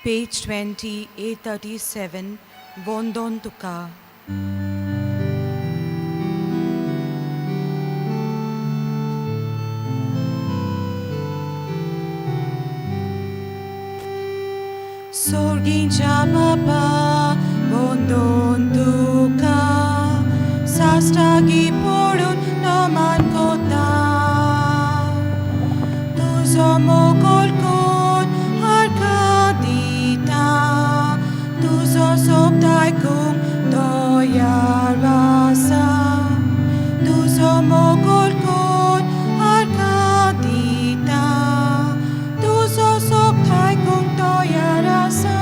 Page 20, A37, Vondon Tuka. Sorgincha Baba, Vondon Tuka, Sastagi Porun Naman Kota, Tuzo Mokolkot, Arkadita, Tuzo Soptai Kum, Doya Rasa, Tuzo Mokolkot, Arkadita, Tuzo Soptai Kum, Doya Rasa.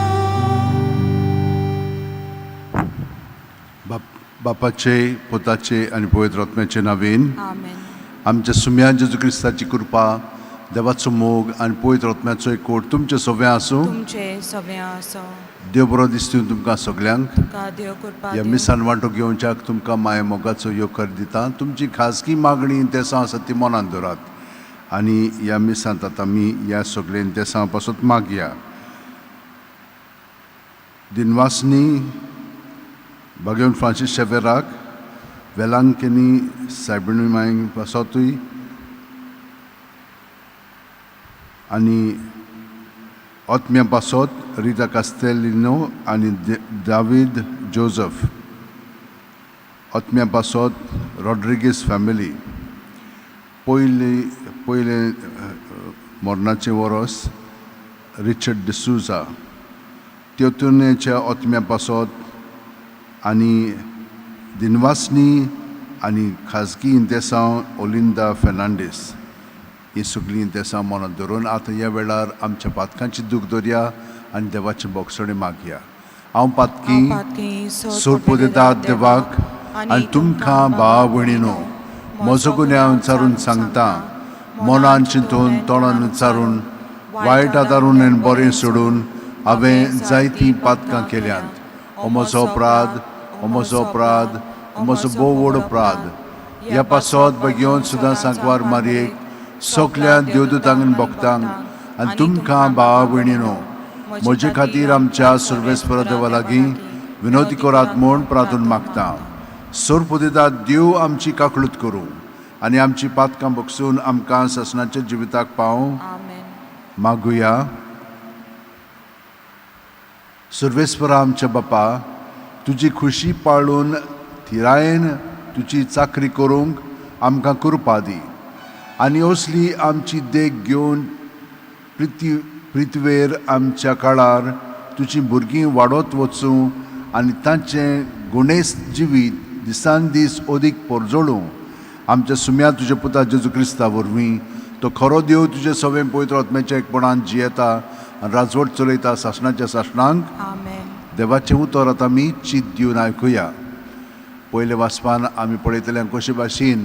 बापाचे पुताचे आणि पवित्र आत्म्याचे नावेन Amen. आमच्या सुम्या जेजू क्रिस्ताची कृपा देवाचो मोग आणि पवित्र आत्म्याचो एकवट तुमचे सगळ्या आसूं तुमचे सगळे आसो देव बरो दिसतून तुमकां सगळ्यांक तुका देव कृपा ह्या दिवं. मिसान वांटो घेवच्याक तुमकां माये मोगाचो येवकार दिता तुमची खासगी मागणी इंतेसां आसा ती मनांत दवरात आनी ह्या मिसांत आतां आमी ह्या सगळे इंतेसां पासून मागया. दिनवासनी भगवान फ्रांसीस शेवेराक वेलांकनी सायबिणीमायंक पासोतूय आनी आत्म्या पासत रिता कास्तेलिनो आनी दावीद जोझफ आत्म्या पासत रॉड्रिगीस फॅमिली पयले मरणाचे वरस रिचर्ड डिसूजा त्योतुनेच्या आत्म्या पासत आनी दिनवासनी आनी खाजगी इंतेसांव ओलिंदा फेर्नांडीस ही सगळीं इंतेसां मनांत धरून आतां ह्या वेळार आमच्या पातकांची दूख धरया आनी देवाचे बोगसणे मागया. हांव पातकी सोडपो दिता देवाक आनी तुमकां भावा भयणीनो म्हजो गुन्यांव विचारून सांगता मनान चिंतून तोंडान विचारून वायट आदारून आनी बरें सोडून हांवें जायतीं पातकां केल्यांत. हो म्हजो अपराध हो म्हजो अपराध हो म्हजो भोव व्हड अपराध. ह्या पासत बेगीन सुद्दां सांकवार मारयेक सगल्या देवदूतांक भक्तांक आनी तुमकां भावा भयणीनो म्हजे खातीर आमच्या सर्वेस्पर देवा लागीं विनोदी करात म्हूण प्रार्थना मागता. सोर्प दिता देव आमची काकळूत करूं आनी आमची पातकां बगसून आमकां ससनाच्या जिविताक पावूं. Amen. मागुया. सर्वेस्परा आमच्या बापा तुजी खुशी पाळून थिरायेन तुजी चाकरी करूंक आमकां कृपा दी आनी असली आमची देख घेवन पृथ्वेर आमच्या काळार तुजी भुरगीं वाडत वचूं आनी तांचें गुणेस्त जिवीत दिसान दीस अदीक परजोळूं. आमच्या सुम्या तुज्या पुता जेजू क्रिस्ता वरवीं तो खरो देव तुजे सगळे पवित्र आत्म्याच्या एकपणान जियेता आनी राजवट चलयता सासणाच्या सासणांक. Amen. देवाचें उतर आतां आमी चीत दिवन आयकुया. पयले वाचपान आमी पळयतले कशे भाशेन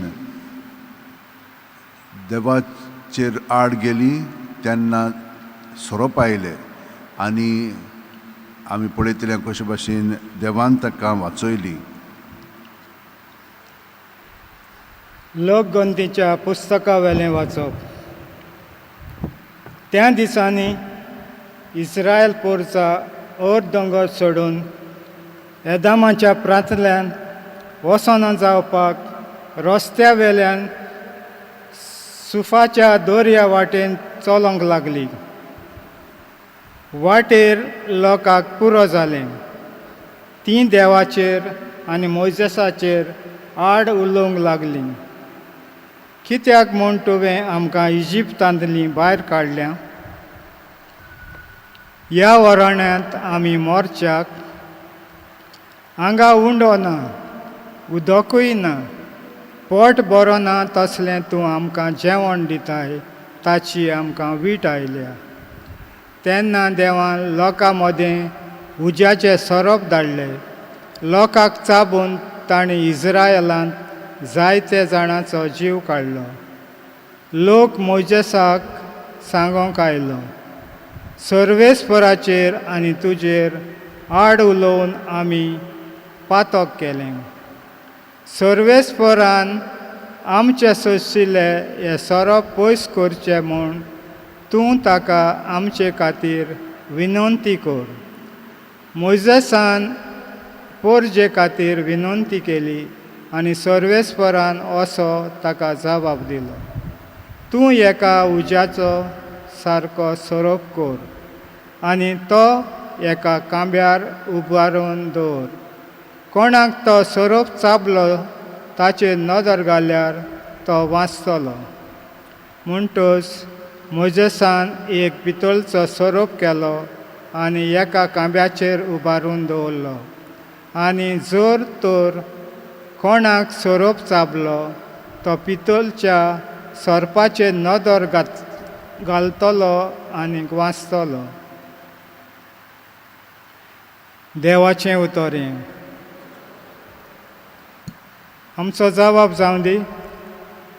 देवाचेर आड गेली तेन्ना सोरोप आयले आनी आमी पळयतले कशे भाशेन देवान ताका वाचयली. लोकगंतीच्या पुस्तका वेलें वाचप. त्या दिसांनी इस्रायल पोरचा अर्द दोंगर सोडून एदामाच्या प्रांतल्यान वसोन जावपाक रस्त्या वेल्यान सुफाच्या दोर्या वाटेन चलोंक लागली. वाटेर लोकांक पुरो जालें. तीं देवाचेर आनी मोइसेसाचेर आड उलोवंक लागलीं. कित्याक म्हूण तुवें आमकां इजिप्तांतलीं भायर काडल्यां? ह्या वराण्यांत आमी मोरच्याक हांगा उंडो ना उदकूय ना पोट बरो ना तसलें तूं आमकां जेवण दिताय ताची आमकां वीट आयल्या. तेन्ना देवान लोकां मदें उज्याचें सोरोप धाडलें. लोकांक चाबून ताणें इस्रायलांत जायते जाणांचो जीव काडलो. लोक मोइसेसाक सांगोंक आयलो सर्वेस्पराचेर आनी तुजेर आड उलोवन आमी पातक केलें. सर्वेस्परान आमचे सोशिल्ले हे सोरोप पयस करचें म्हूण तूं ताका आमचे खातीर विनंती कर. मोइसेसान पोरजे खातीर विनंती केली आनी सर्वेस्परान असो ताका जबाब दिलो. तूं एका उज्याचो सारको सोरोप कर आनी तो एका कांब्यार उबारून दवर. कोणाक तो सोरोप चाबलो ताचेर नदर घाल्यार तो वाचतलो. म्हणटच मोइसेसान एक पितळचो सोरोप केलो आनी एका कांब्याचेर उबारून दवरलो. आनी जोर तर कोणाक सोरोप चाबलो तो पितळच्या सोरपाचेर नदर घालतलो आनी वाचतलो. देवाचें उतोरें. आमचो जबाब जावं दी.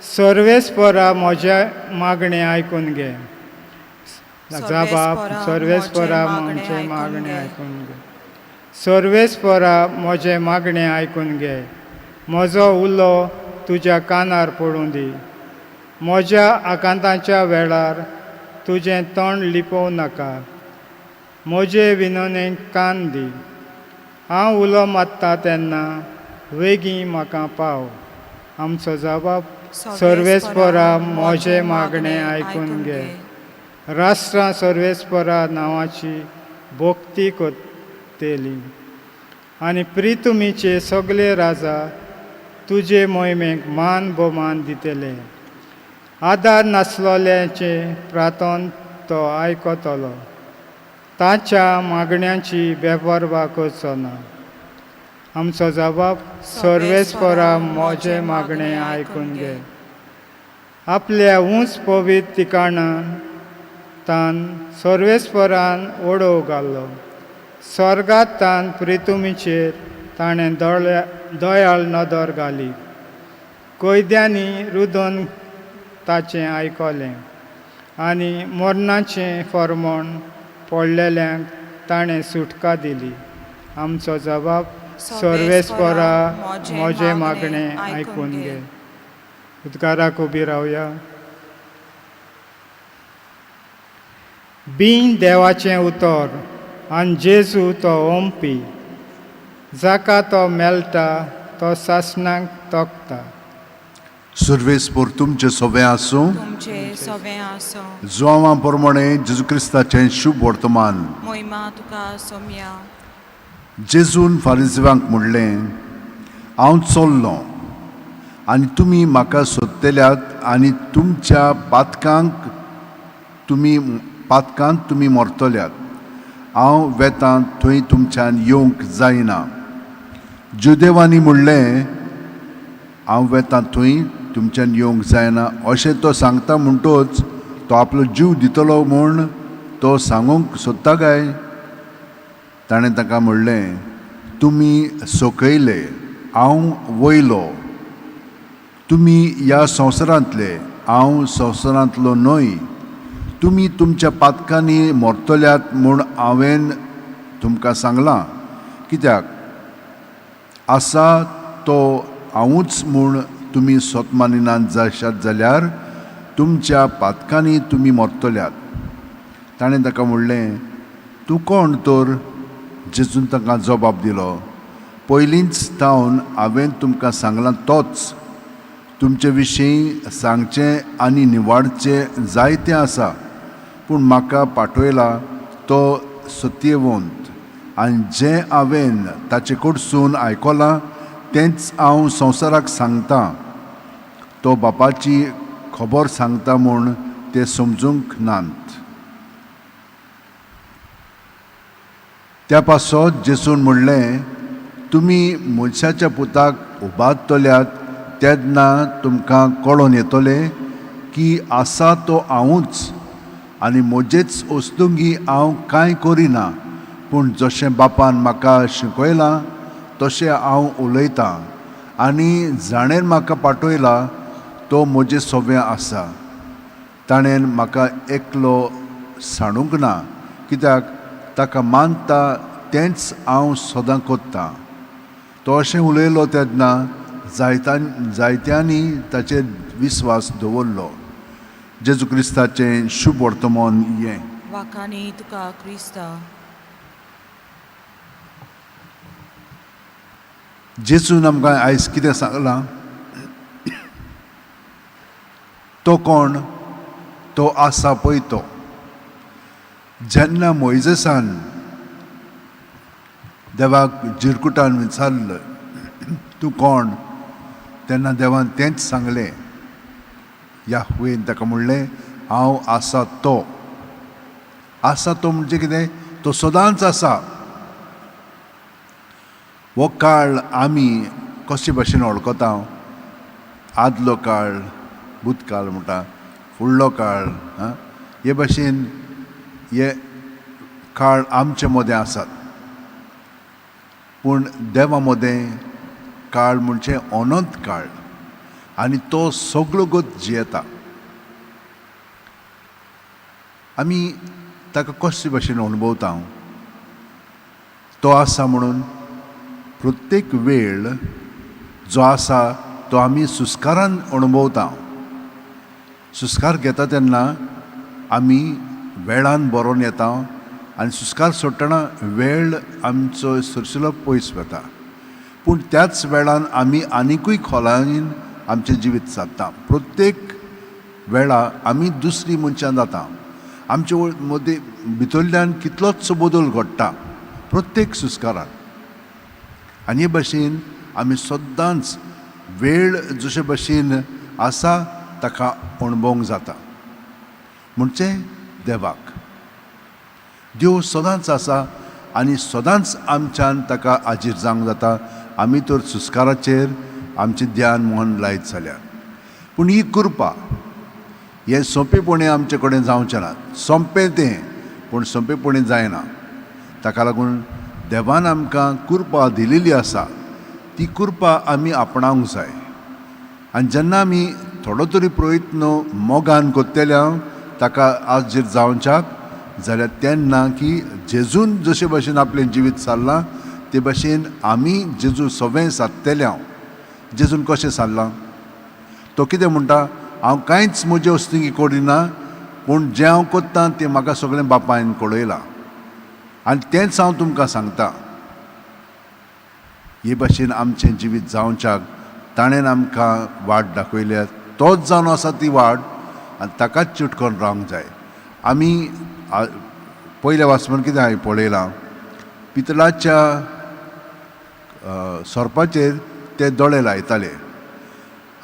सर्वेस्परा म्हजे मागणें आयकून घे. जबाब सर्वेस्परा म्हजे मागणें आयकून घे. सर्वेस्परा म्हजे मागणें आयकून घे. म्हजो उलो तुज्या कानार पडूं दी. म्हज्या आकांताच्या वेळार तुजें तोंड लिपोव नाका. म्हजे विनवणेक कान दी. हांव उलो मात्ता तेन्ना वेगीं म्हाका पाव. आमचो जबाब सर्वेस्परा म्हजे मागणें आयकून घे. राष्ट्रां सर्वेस्परा नांवाची भोक्ती करतली आनी प्रितुमीचे सगळे राजा तुजे मोहिमेक मान भोवमान दितले. आदार नासलोल्याचे प्रार्थन तो आयकतलो. ताच्या मागण्यांची बेपरवा करचो ना. आमचो जबाब सर्वेस्परा म्हजे मागणें आयकून घे. आपल्या उंच पवित्र ठिकाणान तान सर्वेस्परान ओडो घालो. स्वर्गांत तान प्रितुमीचेर ताणें दयाळ नदर घाली. कैद्यांनी रुदून ताचें आयकलें आनी मरणाचें फर्मोण पडलेल्यांक ताणें सुटका दिली. आमचो जबाब सर्वेस्परा म्हजे मागणें आयकून घे. उद्गाराक उबी रावया. बीन देवाचें उतर आनी जेजू तो ओंपी. जाका तो मेळटा तो सासणाक तोखता. सर्वेस्पोर तुमचे सोबे आसूं. तुमचे सवें आसो. जोवा प्रमाणे जेजू क्रिस्ताचें शुभ वर्तमान. मोहिमा तुका सोम्या. जेजून फारिसेवांक म्हणलें, हांव चल्लों आनी तुमी म्हाका सोदतल्यात आनी तुमच्या पातकांत तुमी मरतल्यात. हांव वेतां थंय तुमच्यान येवंक जायना. जुदेवांनी म्हणलें, हांव वेतां थंय तुमच्यान येवंक जायना अशें तो सांगता म्हणटच तो आपलो जीव दितलो म्हूण तो सांगूंक सोदता काय? ताणें ताका म्हणलें, तुमी सोकयले, हांव वयलो. तुमी ह्या संवसारांतले, हांव संवसारांतलो न्हय. तुमी तुमच्या पातकांनी मरतल्यात म्हूण हांवें तुमकां सांगलां. कित्याक आसा तो हांवूच म्हूण तुमी स्वत मानिनात जाशात जाल्यार तुमच्या पातकांनी तुमी मरतल्यात. ताणें ताका म्हणलें, तूं कोण तर? जेजून ताका जबाब दिलो, पयलींच तावन हांवें तुमकां सांगलां तोच. तुमचे विशीं सांगचें आनी निवाडचें जायतें आसा, पूण म्हाका पाठयला तो सत्यवंत आनी जें हांवें ताचे कडसून आयकलां तेंच हांव संवसाराक सांगतां. तो बापाची खबर सांगता म्हूण ते समजूंक नात. त्या पासत जेजून म्हणलें, तुमी मनशाच्या पुताक उबारतल्यात तेन्ना तुमकां कळोन येतलें की आसा तो हांवूच आनी म्हजेच वस्तुंगी हांव कांय करिना, पूण जशें बापान म्हाका शिकयलां तशें हांव उलयतां आनी जाणेन म्हाका पाठयला तो म्हजे सोबे आसा. ताणें म्हाका एकलो सांडूंक ना, कित्याक ताका मानता तेंच हांव सदां कोत्तां. तो अशें उलयलो तेन्ना जायत्यांनी ताचेर विस्वास दवरलो. जेजू क्रिस्ताचें शुभ वर्तमान हें. वाखाणी तुका क्रिस्ता. जेजून आमकां आयज कितें सांगलां? तो कोण? तो आसा पळय तो. जेन्ना मोइजेसान देवाक जिरकुटान विचारलं तूं कोण, तेन्ना देवान तेंच सांगलें. याहवेन ताका म्हणलें हांव आसा तो. आसा तो म्हणजे कितें? तो सदांच आसा. हो काळ आमी कशे भाशेन वळखता? आदलो काळ, भूतकाळ म्हणटा, फुडलो काळ, हे भाशेन हे काळ आमचे मदें आसात. पूण देवा मदें काळ म्हणजे अनंत काळ आनी तो सगळो गोत जियेता. आमी ताका कशे भाशेन अणभवता? तो आसा म्हणून प्रत्येक वेळ जो आसा तो आमी सुस्कारान अणभवता. सुस्कार घेता तेन्ना आमी वेळान बरोवन येता आनी सुस्कार सोडटना वेळ आमचो सुरसुलो पयस वता. पूण त्याच वेळान आमी आनिकूय खोलायेन आमचें जिवीत सादता. प्रत्येक वेळा आमी दुसरी मनशां जाता. आमचे मदीं भितरल्यान कितलोच बदल घडटा प्रत्येक सुस्कारान. आनी हे भाशेन आमी सदांच वेळ जशे भाशेन आसा ताका अणभवंक जाता. म्हणजे देवाक देव सदांच आसा आनी सदांच आमच्यान ताका हाजीर जावंक जाता. आमी तर सुस्काराचेर आमचें ध्यान मन लायत जाल्यार. पूण ही कृपा हें सोंपेपणी आमचे कडेन जावचें ना. सोंपें तें पूण सोंपेपणी जायना. ताका लागून देवान आमकां कृपा दिलेली आसा. ती कृपा आमी आपणावंक जाय. आनी जेन्ना आमी थोडो तरी प्रयत्न मोगान कोत्तेल्या ताका हाजीर जावच्याक जाल्यार तेन्ना की जेजून जशे भाशेन आपलें जिवीत सारलां ते भाशेन आमी जेजू सगळें सादतेल्या. जेजून कशें सारलां? तो कितें म्हणटा? हांव कांयच म्हजे वस्तुंकी करिना, पूण जें हांव कोत्तां तें म्हाका सगळें बापायन कळयलां आनी तेंच हांव तुमकां सांगतां. हे भाशेन आमचें जिवीत जावच्याक ताणेन आमकां वाट दाखयल्या. तोच जावन आसा ती वाट आनी ताकाच चिटकोन रावंक जाय. आमी पयल्या वाचपण कितें हांवें पळयलां? पितळाच्या सोरपाचेर ते दोळे लायताले.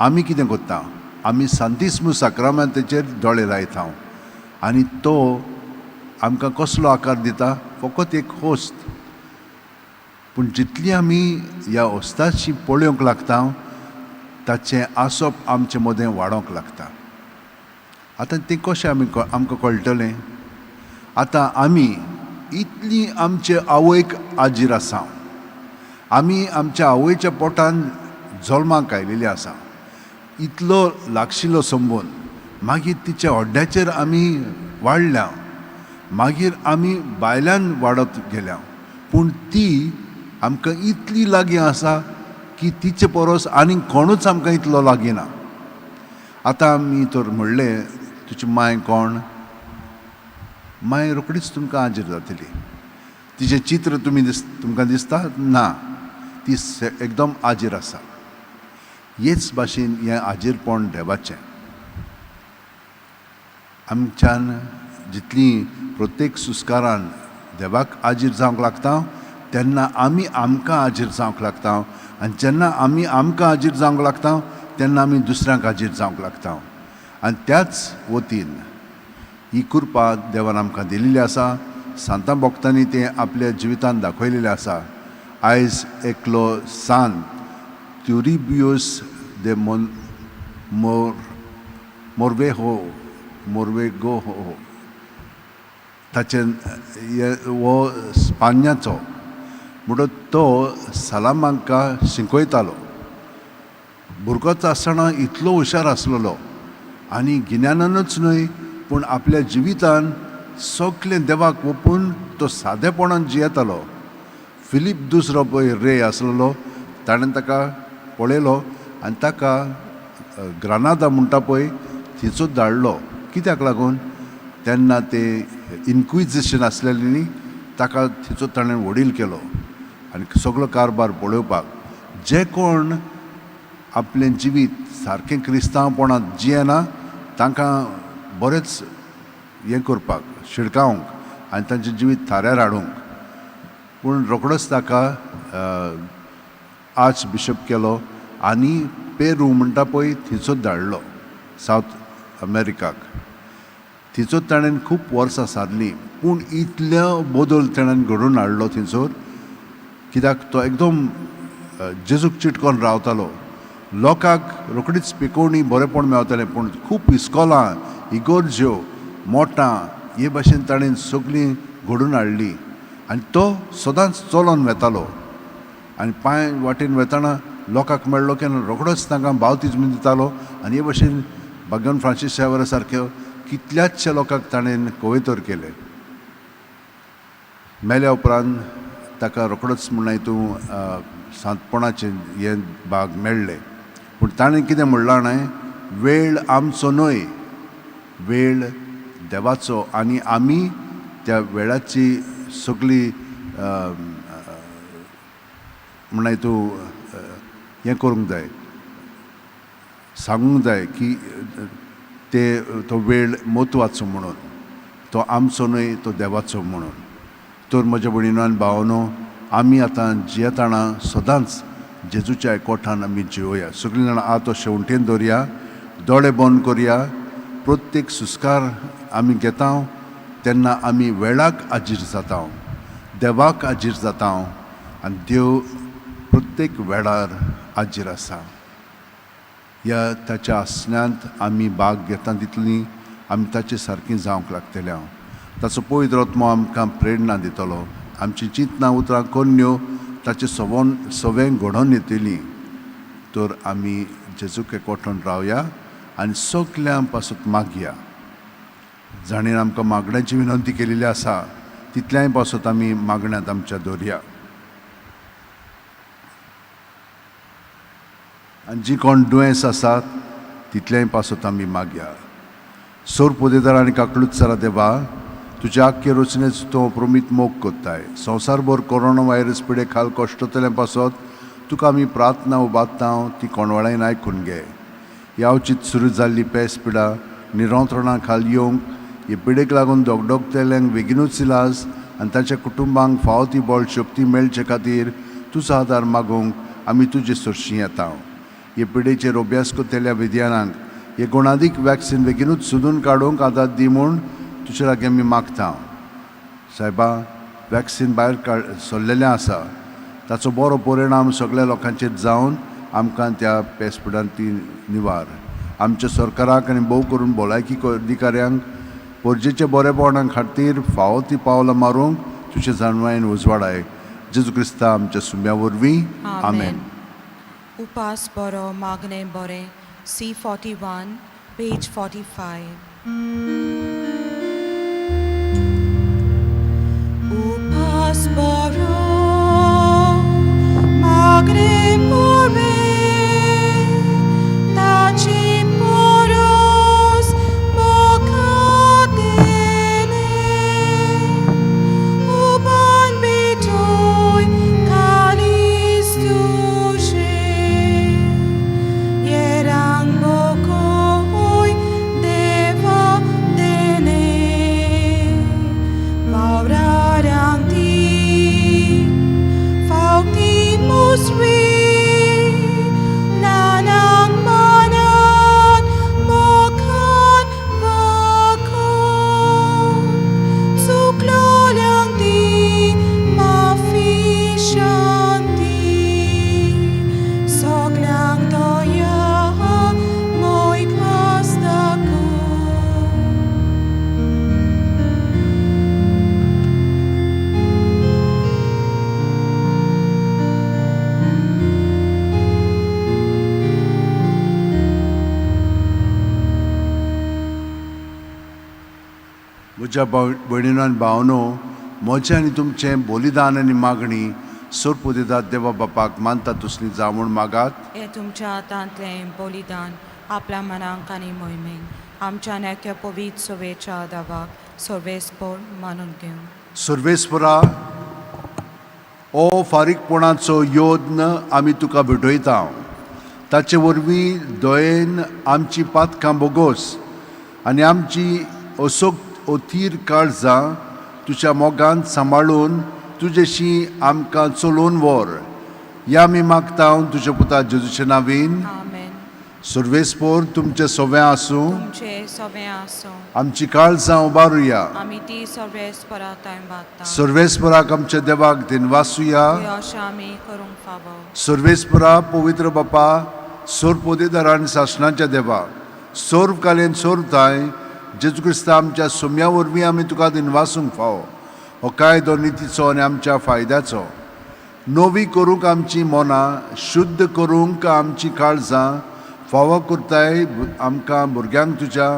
आमी कितें कोत्ता? आमी सांतिस्मू साक्रामेंताचेर दोळे लायता आनी तो आमकां कसलो आकार दिता? फकत एक होस्त. पूण जितली आमी ह्या होस्ताची पळोवंक लागता ताचें आसप आमचे मदें वाडोंक लागता. आतां तें कशें आमकां कळटलें? आतां आमी इतली आमचे आवयक हाजीर आसा. आमी आमच्या आवयच्या पोटान जल्माक आयलेली आसा. इतलो लागशिल्लो संबंद. मागीर तिच्या हड्ड्याचेर आमी वाडल्या. मागीर आमी बायल्यान वाडत गेल्या. पूण ती आमकां इतली लागीं आसा की तिचे परस आनीक कोणूच आमकां इतलो लागीं ना. आतां आमी तर म्हणलें तुजी माय कोण? माय रोकडीच तुमकां हाजीर जातली. तिचें चित्र तुमकां दिसता? ना, ती एकदम हाजीर आसा. हेच भाशेन हें हाजीरपण देवाचें. आमच्यान जितली प्रत्येक सुस्कारान देवाक हाजीर जावंक लागता तेन्ना आमी आमकां हाजीर जावंक लागता. आनी जेन्ना आमी आमकां हाजीर जावंक लागता तेन्ना आमी दुसऱ्यांक हाजीर जावंक लागता. आनी त्याच वतीन ही कृपा देवान आमकां दिलेली आसा. सांता भक्तांनी तें आपल्या जिवितान दाखयलेलें आसा. आयज एकलो सांत त्युरिबियोस de मोर्वेगो ताचें हो स्पान्याचो म्हणटो तो सालामांका शिकयतालो. भुरगोच आसतना इतलो हुशार आसलेलो आनी गिन्यानानूच न्हय पूण आपल्या जिवितान सगळें देवाक ओपून तो सादेपणान जियेतालो. फिलीप दुसरो पळय रे आसलेलो ताणें ताका पळयलो आनी ताका ग्रानादा म्हणटा पळय थिचो धाडलो. कित्याक लागून? तेन्ना ते इन्क्विजिशन आसलेली न्ही ताका थिचो ताणें वडील केलो आनी सगळो कारबार पळोवपाक जे कोण आपलें जिवीत सारकें क्रिस्तांवपणांत जियेना तांकां बरेंच हें करपाक शिडकावंक आनी तांचें जिवीत थाऱ्यार हाडूंक पूण रोखडोच ताका आर्च बिशप केलो आनी पेरू म्हणटा पळय थिचोच धाडलो सावथ अमेरिकाक. थिचोच ताणें खूब वर्सां सारलीं पूण इतलो बदल ताणें घडोवन हाडलो थिंचोर कित्याक तो एकदम जेजूक चिटकोन रावतालो. लोकांक रोखडीच पिकोवणी बरेंपण मेवतालें पूण खूब इस्कॉलां इगोर्ज्यो मोठां हे भाशेन ताणें सगळीं घडोवन हाडलीं आनी तो सदांच चलोन वेतालो आनी पांय वाटेन वेताना लोकांक मेळ्ळो की रोखडोच तांकां बावतिजम दितालो आनी हे भाशेन भगवान फ्रांसीस शावेरा सारक्यो कितल्याशा लोकांक ताणें कोवेतोर केले. मेल्या उपरांत ताका रोखडोच म्हणना हितूं सांतपणाचे हे भाग मेळ्ळे पूण ताणें कितें म्हणलां जाणाय वेळ आमचो न्हय वेळ देवाचो आनी आमी त्या वेळाची सगळी म्हणना हितूं हें करूंक जाय सांगूंक जाय की तो वेळ म्हत्वाचो म्हणून तो आमचो न्हय तो देवाचो म्हणून. तर म्हज्या भयणीनो आनी भावानो आमी आतां जियेताना सदांच जेजूच्या एकवटान आमी जिवोया. सगळीं जाणां आतां शेवटेन दवरया दोळे बंद करया. प्रत्येक सुस्कार आमी घेता तेन्ना आमी वेळाक आजीर जाता देवाक आजीर जाता आनी देव प्रत्येक वेळार आजीर आसा. ह्या ताच्या आसण्यांत आमी भाग घेता तितलीं आमी ताचे सारकीं जावंक लागतले. ताचो पवित्र आत्मो आमकां प्रेरणा दितलो. आमची चिंतना उतरां कन्यो ताचे सवें घडोवन येतलीं. तर आमी जेजूक एकवटून रावया आनी सगळ्यां पासून मागया. जाणेन आमकां मागण्याची विनंती केलेली आसा तितल्याय पासून आमी मागण्यांत आमच्या दवरया. आनी जी कोण दुयेंस आसात तितल्याय पासून आमी मागया. सोर पोदेदार आनी काकलूत देवा तुज्या आख्खे रचनेचो तो अप्रमीत मोग कोत्ताय. संवसारभर कोरोना व्हायरस पिडे खाल कश्टतल्या पासत तुका आमी प्रार्थना उबारता ती कोणवळायन आयकून घे. ह्या उचित सुरू जाल्ली पेस पिडा निरंत्रणा खाल येवंक हे पिडेक लागून दोगदोगतेल्यांक बेगीनूच इलाज आनी ताच्या कुटुंबांक फावो ती बळ शक्ती मेळचे खातीर तुजो आदार मागूंक आमी तुजे सरशीं येता. हे पिडेचेर अभ्यास कोत्तेल्या विद्यानांक हे गुणादीक वॅक्सीन बेगीनूच सोदून काडूंक आदार दी म्हूण तुजे लागीं आमी मागता. सायबा वॅक्सीन भायर सरलेलें आसा ताचो बरो परिणाम सगळ्या लोकांचेर जावन आमकां त्या पेस्पिडांत ती निवार. आमच्या सरकाराक आनी भोव करून भलायकी अधिकाऱ्यांक परजेच्या बरेपणा खातीर फावो ती पावलां मारूंक तुजे जाणवायेन उजवाडाय. जेजू क्रिस्ता आमच्या सुम्या वरवीं आमेन. उपास बरो मागणें बरें C41 page 45. उपास बरो मागणें बरें ताची म्हज्या भयणीनो आनी भावनो म्हजें आनी तुमचें बलिदान आनी मागणी सोर पोदेदार देवा बापाक मानता तसली जावं म्हूण मागात. हे तुमच्या हातांतलें बलिदान आपल्या मनांक आनी मोहिमेन आमच्या नेक्या पवित्र सोवेच्या दावाक सर्वेस्पोर मानून घेऊ. सर्वेस्परा ओ फारीकपणाचो योद्न आमी तुका भेटयता. ताचे वरवीं दयेन आमची पातकां बोगोस आनी आमची ओथीर काळजां तुज्या मोगान सांबाळून तुजेशी आमकां चलोवन व्हर. या आमी मागता तुज्या पुता जेजूच्या नांवीन. आमेन. सर्वेस्पोर तुमचे सोवें आसूं. तुमचे सवे आसूं. आमची काळजां उबारुया. आमी ती सर्वेस्परा टायम बागता. सर्वेस्पराक आमच्या देवाक दिनवासुया. अशें आमी करूंक फावो. सर्वेस्परा पवित्र बापा सोर पोदेदारान शासनाच्या देवा सोर्व कालेन सोर्वताय जेजू क्रिस्ता आमच्या सोम्या वरवीं आमी तुका दिनवासूंक फावो. हो कायदो नितीचो आनी आमच्या फायद्याचो. नवी करूंक आमची मनां शुद्ध करूंक आमची काळजां फावो करताय आमकां भुरग्यांक तुज्या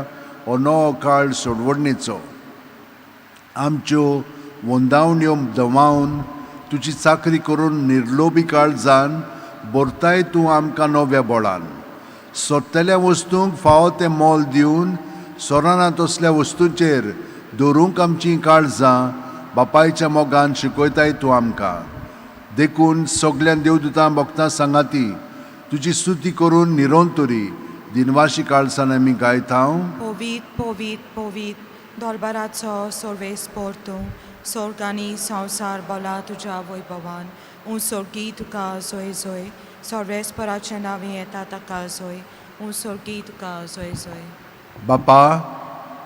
हो नवो काळ सोडवणेचो. आमच्यो वंदावण्यो दमावन तुजी चाकरी करून निर्लोभी काळजान भरताय तूं आमकां नव्या बळान. सोदतल्या वस्तूंक फावो तें मोल दिवन सोराना तसल्या वस्तूंचेर दवरूंक आमची काळजां बापायच्या मोगान शिकयताय तूं आमकां. देखून सगल्या देवदूतां भक्तां सांगाती तुजी स्तुती करून निरोंतरी दिनवाशी काळसान आमी गायता. पवित्र पवित्र पवित्र दरबाराचो सर्वेस्पोर तूं स्वर्ग आनी संवसार बोला तुज्या वैभवान. सर्गी तुका जोय जोय सर्वेस्पराचें नांवें येता ताका जोय. सर्गी तुका जोय जोय. बापा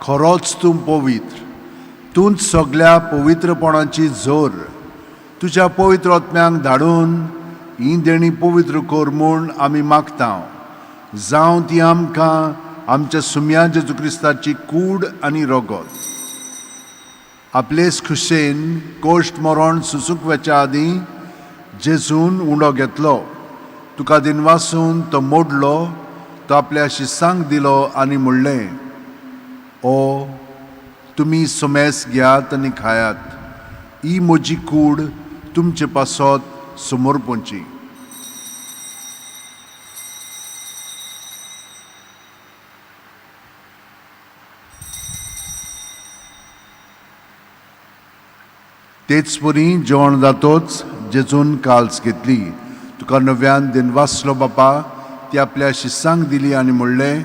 खरोच तूं पवित्र. तूंच सगल्या पवित्रपणाची जोर. तुज्या पवित्र आत्म्यांक धाडून ही देणी पवित्र कर म्हूण आमी मागता. जावं ती आमकां आमच्या सुम्या जेजू क्रिस्ताची कूड आनी रगत. आपलेच खुशेन कोश्ट मरण सुसूक वच्या आदीं जेजून उंडो घेतलो. तुका दिनवासून तो मोडलो. तो आपल्या शिसांक दिलो आनी म्हणलें ओ तुमी सोमेस घेयात आनी खायात. ही म्हजी कूड तुमचे पासत समर्पणची. तेच परी जेवण जातोच जेजून काल्स घेतली. तुका नव्यान दिनवासलो बापा ती आपल्या शिसांक दिली आनी म्हणलें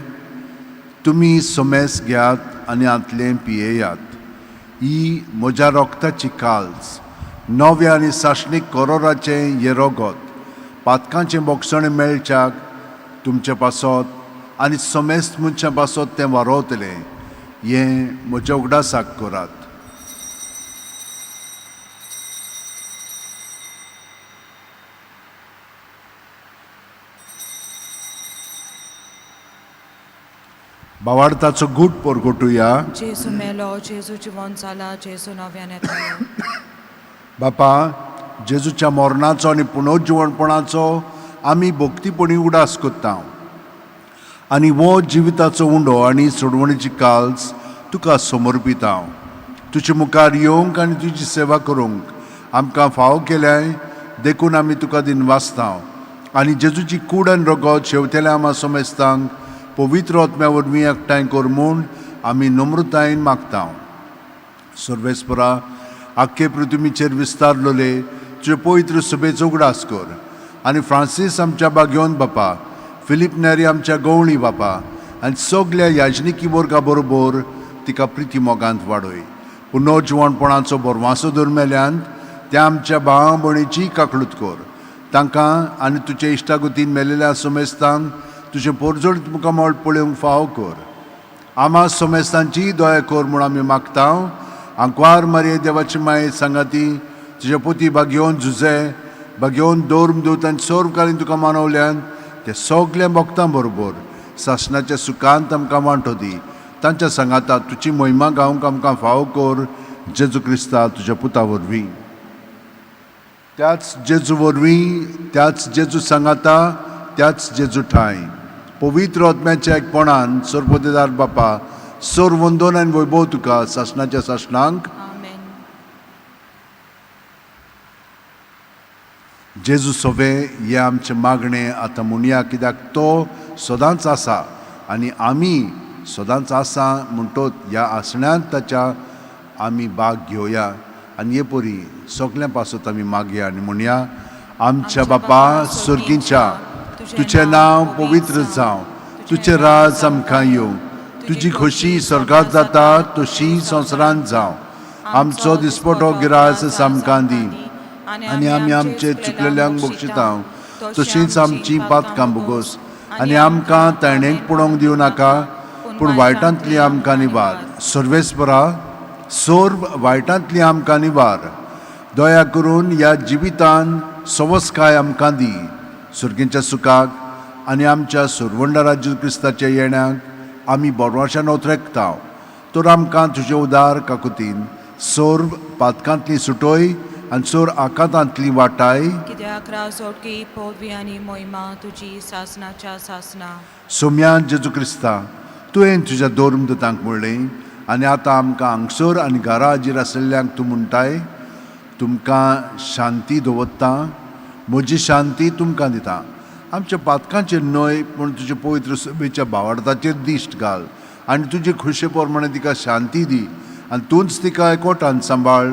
तुमी सोमेस घेयात आनी आंतलें पियेयात. ही म्हज्या रोगताची काल्स नव्या आनी साशणीक करोराचें हें रगत पातकांचें बोगसणें मेळच्याक तुमचे पासत आनी सोमेस्त मनशा पासत तें वारोवतलें. हें म्हज्या उगडासाक करात. भावार्थाचो गूट परगटुया. जेजू मेलो जेजू जिवंत जाला जेजू नव्यान येतलो. बापा जेजूच्या मरणाचो आनी पुनर्जिवणपणाचो आमी भक्तीपणी उडास करता. आनी वो जिविताचो उंडो आनी सोडवणेची काल्स तुका समर्पिता. तुजे मुखार येवंक आनी तुजी सेवा करूंक आमकां फाव केल्याय देखून आमी तुका दिनवासता. आनी जेजूची कूड आनी रगत शेवतेल्या आमा सोमेस्तांक पवित्र आत्म्या वरवीं एकठांय कर म्हूण आमी नम्रतायेन मागता. सर्वेस्परा आख्खे पृथ्वीचेर विस्तारलोले तुजे पवित्र सभेचो उगडास कर. आनी फ्रांसीस आमच्या बागेवन बापा फिलीप नेरी आमच्या गवळी बापा आनी सगल्या याजनिकी वर्गा बरोबर तिका प्रिती मोगांत वाडय. पुनर्जिवणपणाचो बोरवांसो दरमेल्यान त्या आमच्या भावां भयणीची काकळूत कर. तांकां आनी तुजे इश्टागतीन मेलेल्या सोमेस्तांक तुजें पोरजोळीत मुखामोळ पळोवंक फाव कर. आमा सोमेस्तांची दया कर म्हूण आमी मागता. आंकवार मारये देवाची माये सांगाती तुजे पोती बागेवन झुजे बागेवन दौर्म दूत आनी सोर्व कालीन तुका मानवल्यान ते सगल्या भक्तां बरोबर सासणाच्या सुखांत आमकां वांटो दी. तांच्या सांगाता तुजी महिमा गावंक आमकां फाव कर. जेजू क्रिस्ता तुज्या पुता वरवीं. त्याच जेजू वरवीं त्याच जेजू सांगाता त्याच जेजू ठांय पवित्र आत्म्याच्या एकपणान सर्वोदेदार बापा सोर वंदन आनी वैभव तुका सासणाच्या सासणांक. आमेन. जेजू सोवे हे आमचे मागणें आतां म्हणया कित्याक तो सदांच आसा आनी आमी सदांच आसा म्हणटोच ह्या आसण्यांत ताच्या आमी भाग घेवया आनी हे परी सगळ्यां पासत आमी मागया आनी म्हणया आमच्या बापा सुर्गींच्या तुझें नांव पवित्र जावं तुझें राज आमकां येवं तुजी खोशी स्वर्गांत जाता तशी संवसारांत जावं आमचो दिसपटो गिरायस आमकां दी आनी आमी आमचे चुकलेल्यांक बक्षिता तशींच आमची पातकां बोगोस आनी आमकां तायणेक पडोवंक दिवं नाका पूण वायटांतली आमकां निवार सर्वेस्परा सोर्व वायटांतली आमकां निवार दया करून ह्या जिवितान सवस्काय आमकां दी सुर्गींच्या सुखाक आनी आमच्या सुरवंडा राज्य क्रिस्ताच्या येण्याक आमी बोरवाशान ओतरेकता तर आमकां तुजे उदार काकुतीन सोर्व पातकांतली सुटोय आनी सोर आकांतांतली वाटाय कित्याक राजोडकी पदवी आनी मोहिमा तुजी सासनाच्या सासना सोम्यान जेजू क्रिस्ता तुवें तुज्या दोन दोतांक म्हणलें आनी आतां आमकां हांगसर आनी घरा हाजीर आसलेल्यांक तूं म्हणटाय तुमकां शांती दवरता म्हजी शांती तुमकां दिता आमच्या पातकांचेर न्हय पूण तुजे पवित्र सभेच्या भावार्थाचेर दिश्ट घाल आनी तुजे खुशे प्रमाणे तिका शांती दी आनी तूंच तिका एकवटान सांबाळ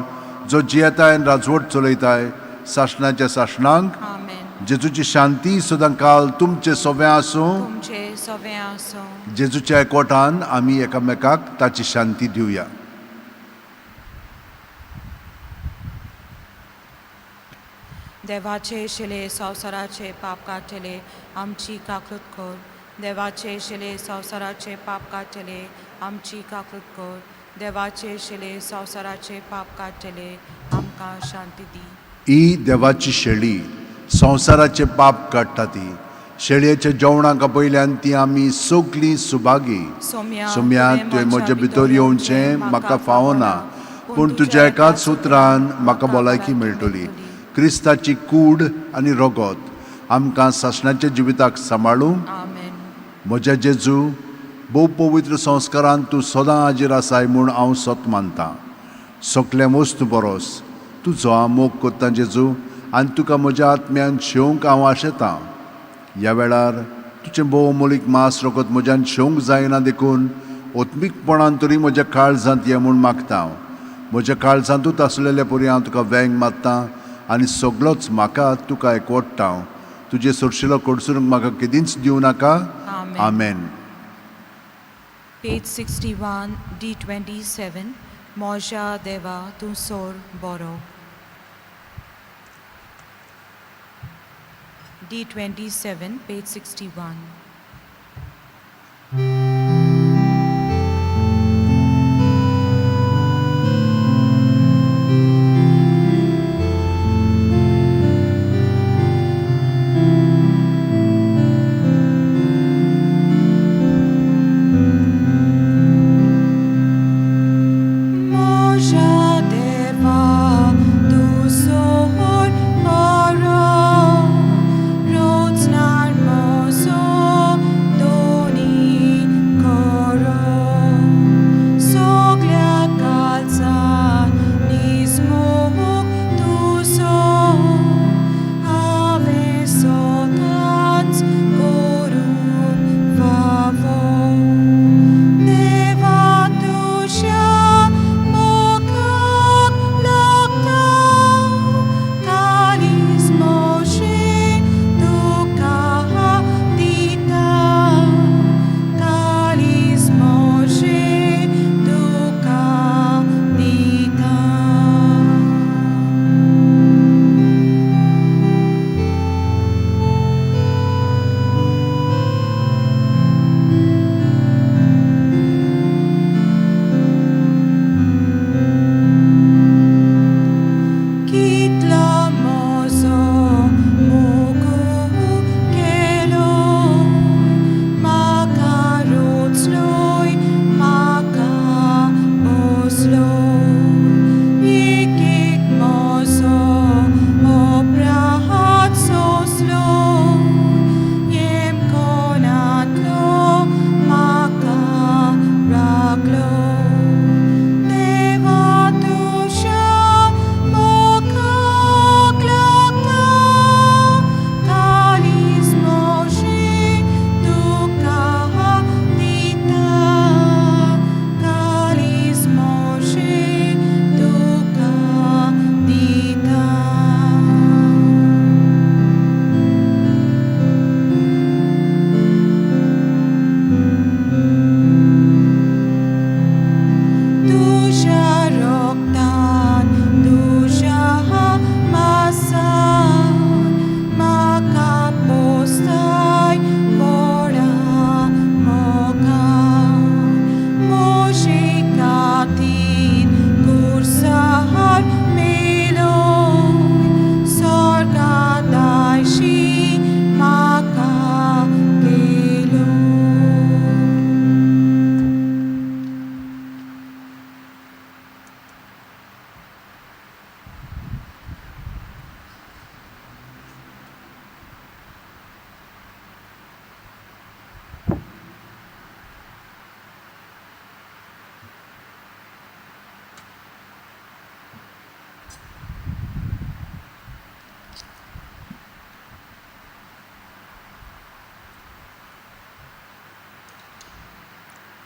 जो जियेताय आनी राजवट चलयताय सासणाच्या सासणांक आमेन जेजूची शांती सदां काल तुमचे सोबे आसूं तुमचे सवे आसो जेजूच्या एकवटान आमी एकामेकाक ताची शांती दिवया देवाचे शिले संवसाराचे पाप काडटले आमची काकूत कर देवाचे शिले संवसाराचे पाप काडटले आमची काकूत कर देवाचे शिले संवसाराचे पाप काडटले आमकां शांती दी ही देवाची शेळी संवसाराचे पाप काडटा ती शेळयेच्या जेवणाक पयल्यान ती आमी सगलीं सुभागी सोम्या तुवें म्हजे भितर येवचें म्हाका फावना पूण तुज्या एकाच सुत्रान म्हाका भलायकी मेळटली क्रिस्ताची कूड आनी रगत आमकां सासणाच्या जिविताक सांबाळूं आमेन म्हज्या जेजू भोव पवित्र संस्कारांत तूं सदां हाजीर आसाय म्हूण हांव सत मानतां सगळे वस्तू बरोस तुजो हांव मोग कोत्ता जेजू आनी तुका म्हज्या आत्म्यान शेवंक हांव आशेतां ह्या वेळार तुजें भोव मोलीक मास रगत म्हज्यान शेवंक जायना देखून ओत्मीकपणान तरी म्हज्या काळजांत ये म्हूण मागता हांव म्हज्या काळजांतूच आसलेल्या परी हांव तुका वेंग मागतां आनी सगळोच म्हाका तुका एकवटता हांव तुजे सुरशिलो कडसूरंक म्हाका केदींच दिवं नाका आमेन Page 61, D27, Moja Deva Tu Sor Boro. D27, page 61. Roots not more so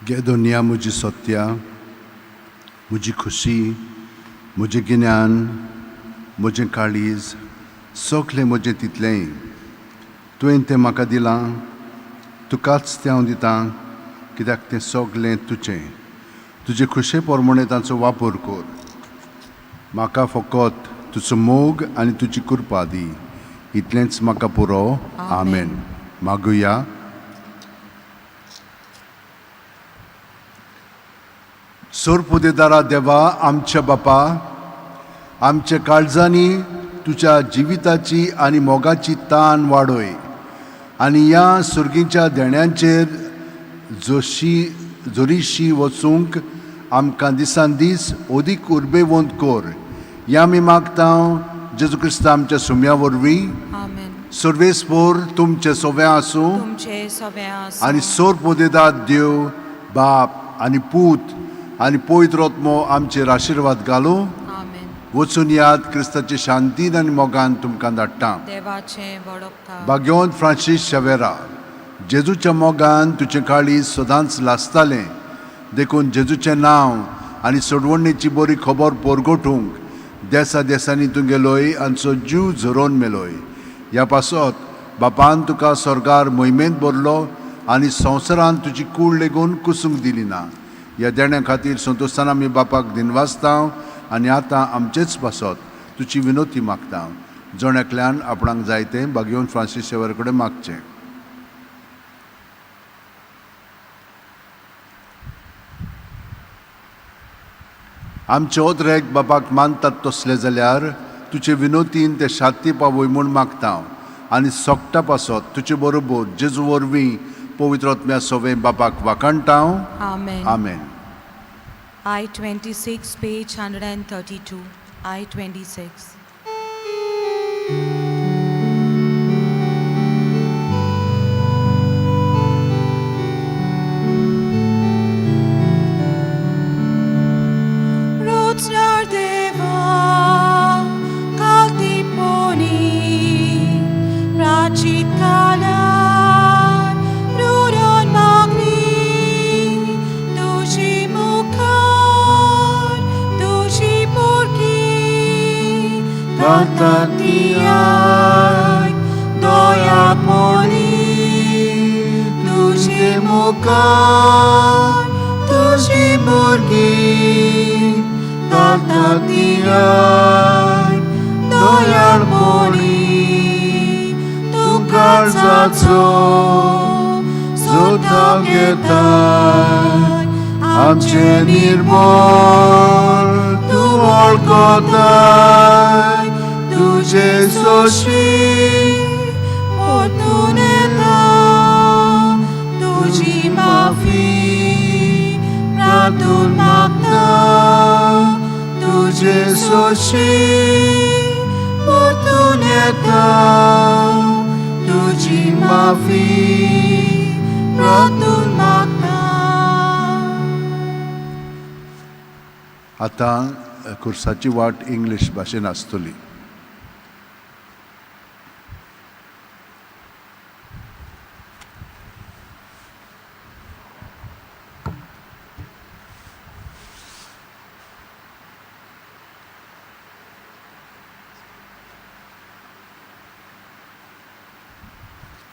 गे दुनिया म्हजी सत्या, म्हजी खुशी, म्हजें गिन्यान, म्हजें काळीज, सगळें म्हजें तितलेंय तुवें तें म्हाका दिलां, तुकाच तें हांव दितां, कित्याक तें सगळें तुजें. तुजे खुशे प्रमाणें ताचो वापर कर. म्हाका फकत तुजो मोग आनी तुजी कृपा दी. इतलेंच म्हाका पुरो. आमेन. मागुया. सोरपुदेदारा देवा, आमच्या बापा, आमच्या काळजांनी तुज्या जिविताची आनी मोगाची तान वाडय आनी ह्या सुर्गीच्या देण्यांचेर जोरीशी वचूंक आमकां दिसान दीस ओदीक उर्बेवंत कर. ह्या आमी मागतां जेजू क्रिस्त आमच्या सुम्या वरवीं. आमेन. सर्वेस्पोर तुमचे सोवें आसूं तुमचे सगळे आसूं. आनी सोरपोदेदार देव बाप आनी पूत आनी पवित्र आत्मो आमचेर आशिर्वाद घालूं. आमेन. वचून याद क्रिस्ताचे शांतीन आनी मोगान तुमकां धाडटा. देवाचे वडोवता. भाग्यवंत फ्रांसीस शावेरा, जेजूच्या मोगान तुजें काळीज सदांच लासतालें. देखून जेजूचें नांव आनी सोडवणेची बरी खबर परगटूंक देसा देसांनी तूं गेलोय आनी सो जीव झरोवन मेलोय. ह्या पासत बापान तुका स्वर्गार मोहिमेंत भरलो आनी संवसारान तुजी कूड लेगून कुसूंक दिली ना. ह्या देण्या खातीर संतोशान आमी बापाक दिनवासतां आनी आतां आमचेच पासत तुजी विनोती मागतां. जोण्याकल्यान आपणाक जायतें भाग्यवंत फ्रांसीस शावेरा कडेन मागचें. आमचे ओद्रेक बापाक मानतात तसले जाल्यार तुजे विनोतीन ते शांती पावय म्हूण मागतां आनी सोगटा पासत तुजे बरोबर जेजू वरवीं पवित्र आत्म्या सोवें बापाक वाखाणटां. आमेन. आमेन. I-26, page 132. I-26. Rotsnar deva, kaltiponi, rachit kalan, ruron magni, dushi mukar, dushi porki, tatatiay, doya poni, dushi mukar, dushi porki, tatatiay, doyal poni, tu काळजाचो सुद्धा घेताय. आमचे निर्मळ तू वळखताय. तुजे सोशीर परतून येता. तुजी माफी प्रार्थून मागता. तुजे सोशीर परतून येता. तुजी माफी प्रार्थून मागता. आतां खुर्साची वाट इंग्लीश भाशेन आसतली.